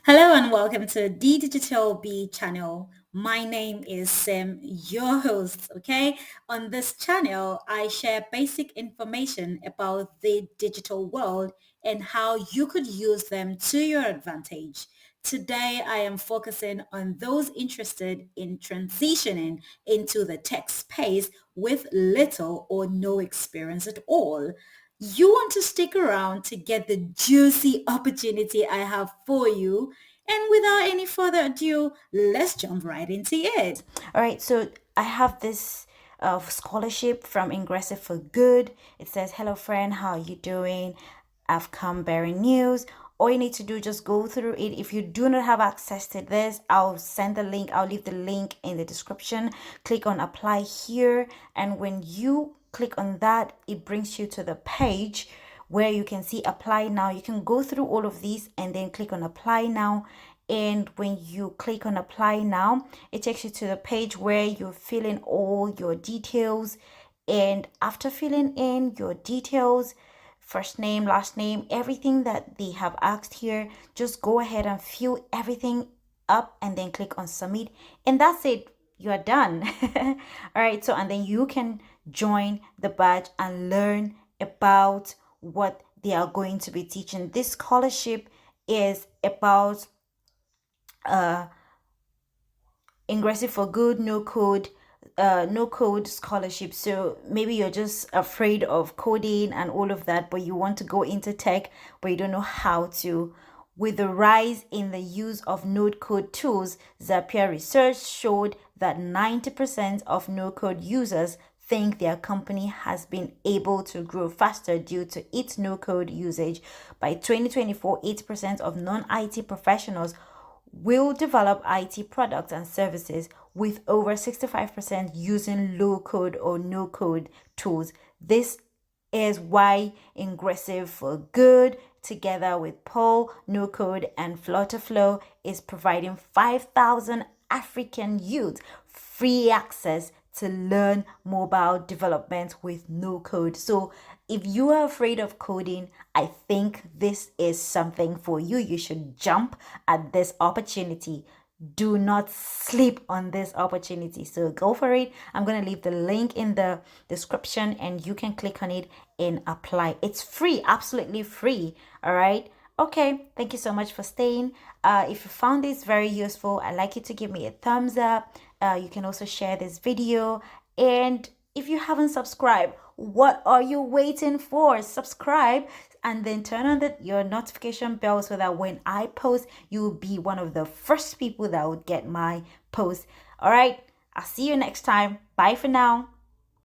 Hello and welcome to the Digital B channel. My name is Sim, your host, okay? On this channel, I share basic information about the digital world and how you could use them to your advantage. Today, I am focusing on those interested in transitioning into the tech space with little or no experience at all. You want to stick around to get the juicy opportunity I have for you. And without any further ado, let's jump right into it. All right, so I have this scholarship from Ingressive for Good. It says, "Hello, friend, how are you doing? I've come bearing news." All you need to do just go through it. If you do not have access to this, I'll send the link. I'll leave the link in the description. Click on apply here, and when you click on that, it brings you to the page where you can see apply now. You can go through all of these and then click on apply now, and when you click on apply now, it takes you to the page where you fill in all your details. And after filling in your details, first name, last name, everything that they have asked here, just go ahead and fill everything up and then click on submit, and that's it. You are done. All right, so and then you can join the batch and learn about what they are going to be teaching. This scholarship is about Ingressive for Good, no code scholarship. So maybe you're just afraid of coding and all of that, but you want to go into tech, but you don't know how to. With the rise in the use of no code tools, Zapier research showed that 90% of no code users think their company has been able to grow faster due to its no code usage. By 2024, 80% of non IT professionals will develop IT products and services, with over 65% using low code or no code tools. This is why Ingressive for Good, together with Paul, No Code, and Flutterflow, is providing 5,000 African youth free access to learn mobile development with no code. So if you are afraid of coding, I think this is something for you. You should jump at this opportunity. Do not sleep on this opportunity. So go for it. I'm going to leave the link in the description and you can click on it and apply. It's free, absolutely free. All right. Okay, thank you so much for staying. If you found this very useful, I'd like you to give me a thumbs up. You can also share this video. And if you haven't subscribed, what are you waiting for? Subscribe and then turn on your notification bell so that when I post, you will be one of the first people that would get my post. All right, I'll see you next time. Bye for now.